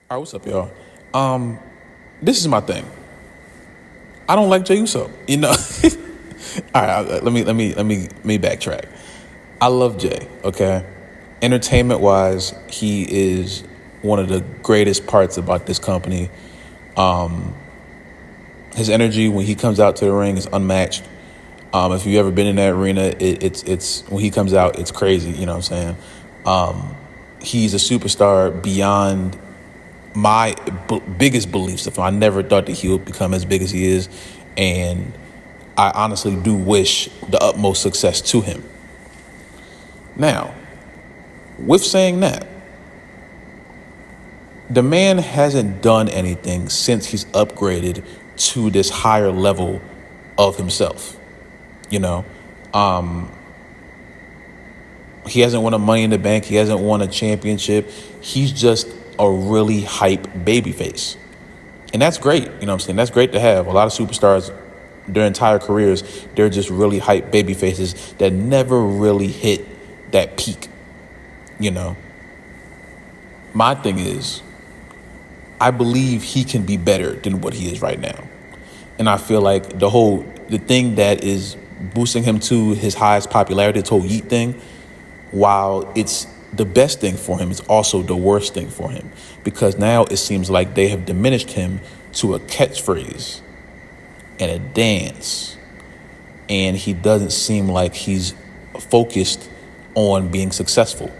All right, what's up, y'all? This is my thing. I don't like Jey Uso. All right, let me backtrack. I love Jey. Okay, entertainment wise, he is one of the greatest parts about this company. His energy when he comes out to the ring is unmatched. If you've ever been in that arena, it's when he comes out, it's crazy. You know what I'm saying? He's a superstar beyond my biggest belief system. I never thought that he would become as big as he is, and I honestly do wish the utmost success to him. Now, with saying that, the man hasn't done anything since he's upgraded to this higher level of himself. You know, he hasn't won a Money in the Bank. He hasn't won a championship. He's just a really hype babyface. And that's great. You know what I'm saying? That's great to have. A lot of superstars, their entire careers, they're just really hype baby faces that never really hit that peak. You know, my thing is, I believe he can be better than what he is right now. And I feel like the thing that is boosting him to his highest popularity, this whole Yeet thing, while it's the best thing for him, it's also the worst thing for him. Because now it seems like they have diminished him to a catchphrase and a dance. And he doesn't seem like he's focused on being successful.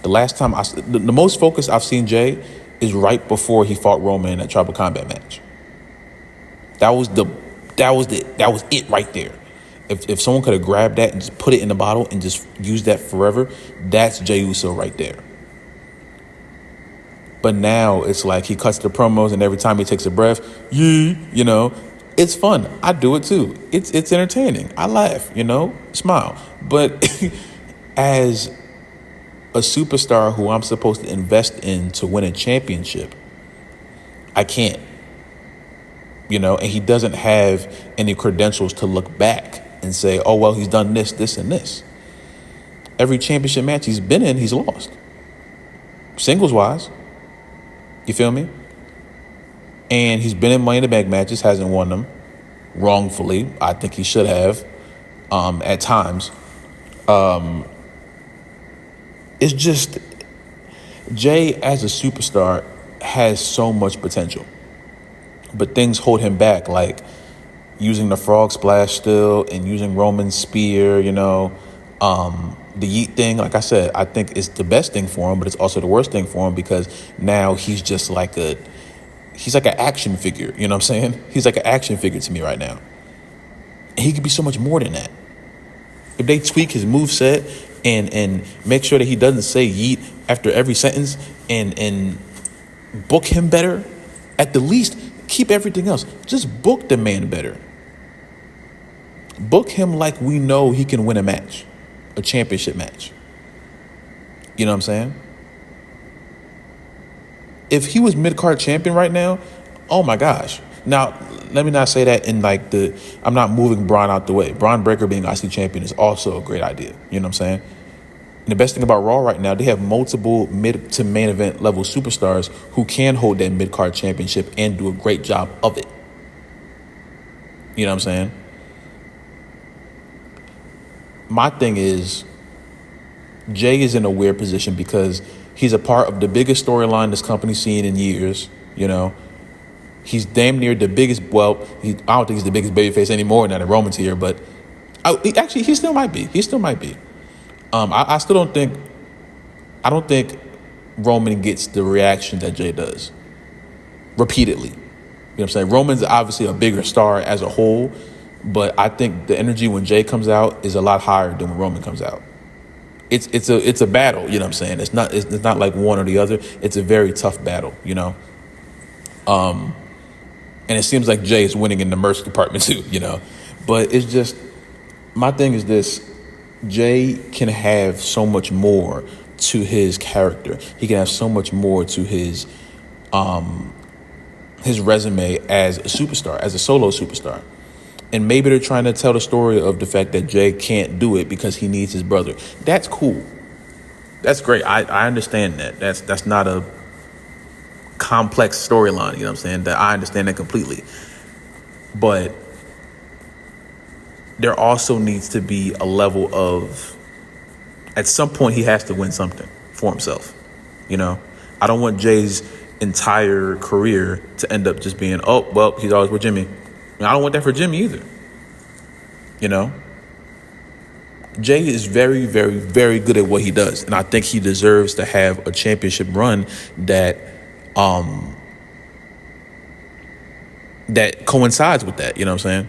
The last time the most focus I've seen Jey is right before he fought Roman in that Tribal Combat match. That was it right there. If someone could have grabbed that and just put it in the bottle and just used that forever, that's Jey Uso right there. But now it's like he cuts the promos and every time he takes a breath, it's fun. I do it too. It's entertaining. I laugh, smile. But as a superstar who I'm supposed to invest in to win a championship, I can't. And he doesn't have any credentials to look back and say, oh, well, he's done this, this, and this. Every championship match he's been in, he's lost. Singles-wise. You feel me? And he's been in Money in the Bank matches, hasn't won them wrongfully. I think he should have at times. It's just Jey as a superstar has so much potential. But things hold him back, like using the frog splash still and using Roman's spear, the Yeet thing. Like I said, I think it's the best thing for him, but it's also the worst thing for him because now he's just like he's like an action figure. You know what I'm saying? He's like an action figure to me right now. And he could be so much more than that. If they tweak his moveset and make sure that he doesn't say Yeet after every sentence and book him better, at the least, keep everything else. Just book the man better. Book him like we know he can win a match, a championship match. You know what I'm saying? If he was mid-card champion right now, oh my gosh. Now, let me not say that in I'm not moving Braun out the way. Braun Breaker being IC champion is also a great idea. You know what I'm saying? And the best thing about Raw right now, they have multiple mid to main event level superstars who can hold that mid-card championship and do a great job of it. You know what I'm saying? My thing is, Jey is in a weird position because he's a part of the biggest storyline this company's seen in years. He's damn near the biggest. Well, I don't think he's the biggest babyface anymore now that Roman's here, but actually, he still might be. I still don't think. I don't think Roman gets the reaction that Jey does repeatedly. You know what I'm saying? Roman's obviously a bigger star as a whole, but I think the energy when Jey comes out is a lot higher than when Roman comes out. It's a battle. You know what I'm saying? It's not like one or the other. It's a very tough battle. And it seems like Jey is winning in the merch department too. But it's just, my thing is this. Jey can have so much more to his character. He can have so much more to his resume as a superstar, as a solo superstar. And maybe they're trying to tell the story of the fact that Jey can't do it because he needs his brother. That's cool. That's great. I understand that. That's not a complex storyline, you know what I'm saying? That I understand that completely. But there also needs to be a level of, at some point he has to win something for himself. You know, I don't want Jay's entire career to end up just being, oh, well, he's always with Jimmy. And I don't want that for Jimmy either. You know, Jey is very, very, very good at what he does. And I think he deserves to have a championship run that that coincides with that. You know what I'm saying?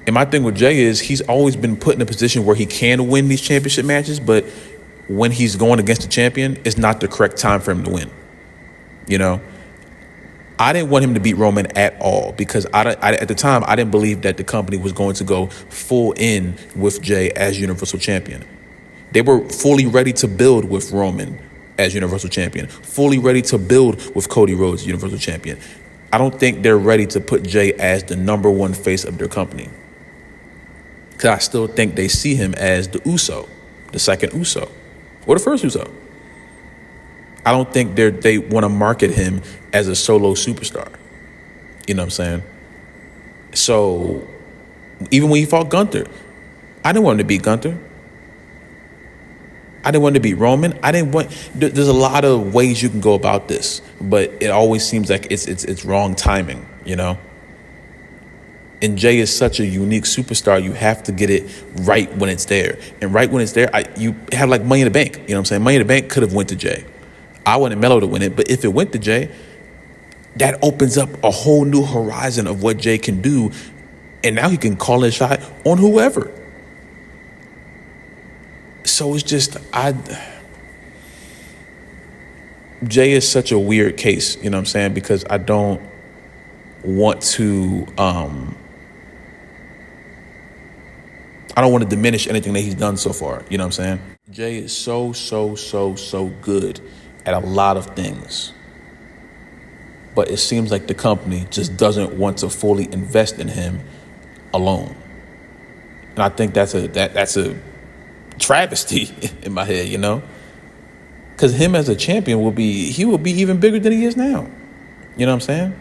And my thing with Jey is he's always been put in a position where he can win these championship matches, but when he's going against the champion, it's not the correct time for him to win. You know, I didn't want him to beat Roman at all because at the time, I didn't believe that the company was going to go full in with Jey as Universal Champion. They were fully ready to build with Roman as Universal Champion, fully ready to build with Cody Rhodes Universal Champion. I don't think they're ready to put Jey as the number one face of their company. Because I still think they see him as the Uso, the second Uso, or the first Uso. I don't think they want to market him as a solo superstar. You know what I'm saying? So even when he fought Gunther, I didn't want him to beat Gunther. I didn't want him to beat Roman. There's a lot of ways you can go about this, but it always seems like it's wrong timing, you know? And Jey is such a unique superstar, you have to get it right when it's there. And right when it's there, you have like Money in the Bank. You know what I'm saying? Money in the Bank could have went to Jey. I wanted Melo to win it, but if it went to Jey, that opens up a whole new horizon of what Jey can do. And now he can call his shot on whoever. So it's just, Jey is such a weird case, you know what I'm saying? Because I don't want to, I don't want to diminish anything that he's done so far. You know what I'm saying? Jey is so good at a lot of things. But it seems like the company just doesn't want to fully invest in him alone. And I think that's a travesty in my head, you know? Because him as a champion will be even bigger than he is now. You know what I'm saying?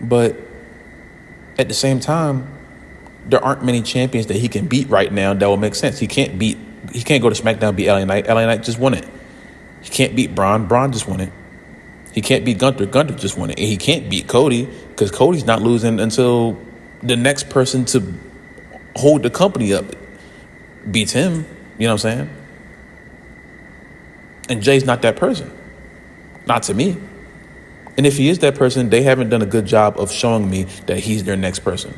But at the same time, there aren't many champions that he can beat right now that will make sense. He can't go to SmackDown and beat LA Knight. LA Knight just won it. He can't beat Braun. Braun just won it. He can't beat Gunther. Gunther just won it. And he can't beat Cody because Cody's not losing until the next person to hold the company up beats him. You know what I'm saying? And Jey's not that person. Not to me. And if he is that person, they haven't done a good job of showing me that he's their next person.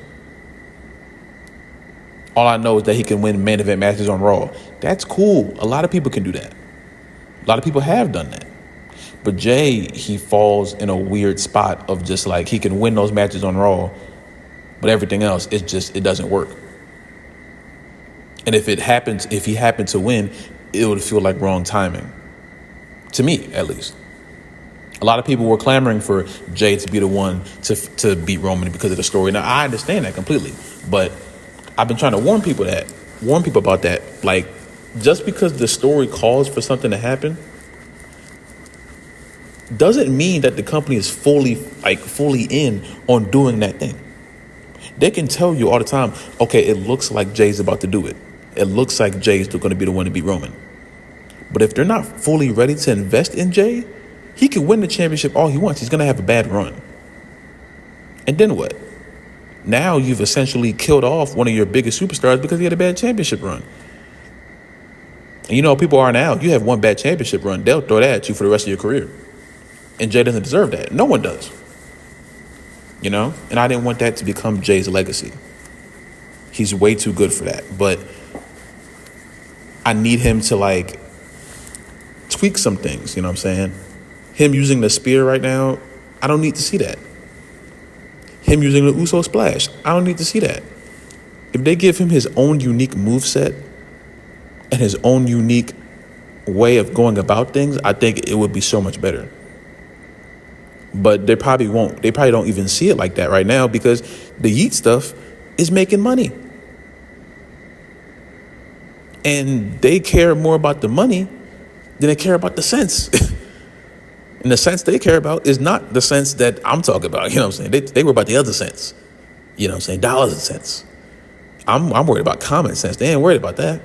All I know is that he can win main event matches on Raw. That's cool. A lot of people can do that. A lot of people have done that. But Jey, he falls in a weird spot of just like he can win those matches on Raw, but everything else, it doesn't work. And if he happened to win, it would feel like wrong timing. To me, at least. A lot of people were clamoring for Jey to be the one to beat Roman because of the story. Now, I understand that completely, but I've been trying to warn people about that. Like, just because the story calls for something to happen doesn't mean that the company is fully in on doing that thing. They can tell you all the time, okay, it looks like Jey's about to do it. It looks like Jey's going to be the one to beat Roman. But if they're not fully ready to invest in Jey, he can win the championship all he wants. He's going to have a bad run. And then what? Now you've essentially killed off one of your biggest superstars because he had a bad championship run. And you know how people are now. You have one bad championship run, they'll throw that at you for the rest of your career. And Jey doesn't deserve that. No one does. You know? And I didn't want that to become Jey's legacy. He's way too good for that. But I need him to tweak some things, you know what I'm saying? Him using the spear right now, I don't need to see that. Him using the Uso splash, I don't need to see that. If they give him his own unique moveset and his own unique way of going about things, I think it would be so much better. But they probably won't. They probably don't even see it like that right now because the Yeet stuff is making money. And they care more about the money than they care about the sense. And the sense they care about is not the sense that I'm talking about. You know what I'm saying? They worry about the other sense. You know what I'm saying? Dollars and cents. I'm worried about common sense. They ain't worried about that.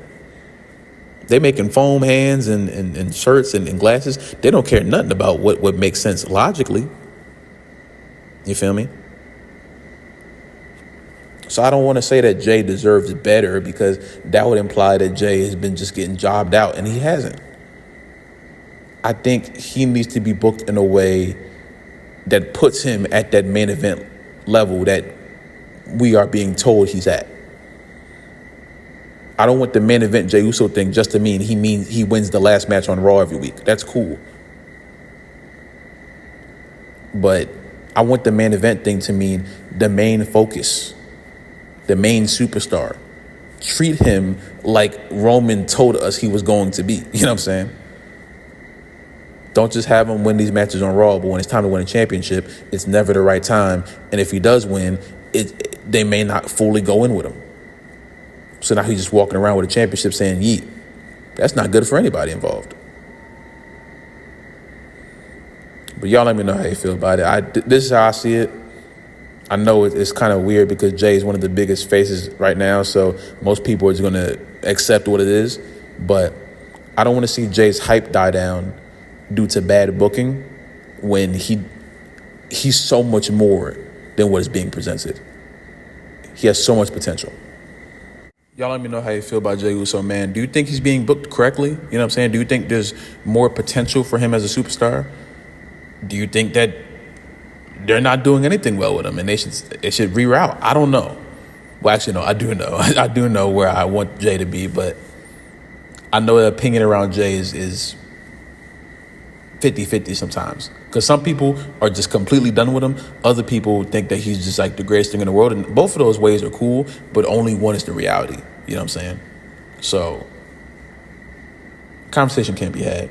They making foam hands and shirts and glasses. They don't care nothing about what makes sense logically. You feel me? So I don't want to say that Jey deserves better, because that would imply that Jey has been just getting jobbed out, and he hasn't. I think he needs to be booked in a way that puts him at that main event level that we are being told he's at. I don't want the main event Jey Uso thing just to mean he wins the last match on Raw every week. That's cool. But I want the main event thing to mean the main focus, the main superstar. Treat him like Roman told us he was going to be. You know what I'm saying? Don't just have him win these matches on Raw, but when it's time to win a championship, it's never the right time. And if he does win, they may not fully go in with him. So now he's just walking around with a championship saying yeet. That's not good for anybody involved. But y'all let me know how you feel about it. This is how I see it. I know it's kind of weird because Jey is one of the biggest faces right now, so most people are just going to accept what it is. But I don't want to see Jey's hype die down due to bad booking when he's so much more than what is being presented. He has so much potential. Y'all let me know how you feel about Jey Uso, man. Do you think he's being booked correctly? You know what I'm saying? Do you think there's more potential for him as a superstar? Do you think that they're not doing anything well with him and they should reroute? I don't know. Well, actually, no, I do know. I do know where I want Jey to be, but I know the opinion around Jey is 50-50 sometimes. Because some people are just completely done with him. Other people think that he's just like the greatest thing in the world. And both of those ways are cool, but only one is the reality. You know what I'm saying? So, conversation can't be had.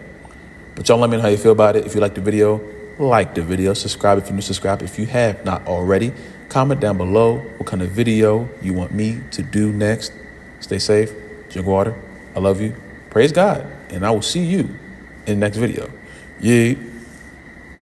But y'all let me know how you feel about it. If you like the video, subscribe if you're new, subscribe if you have not already. Comment down below what kind of video you want me to do next. Stay safe, drink water. I love you. Praise God. And I will see you in the next video. Yeah.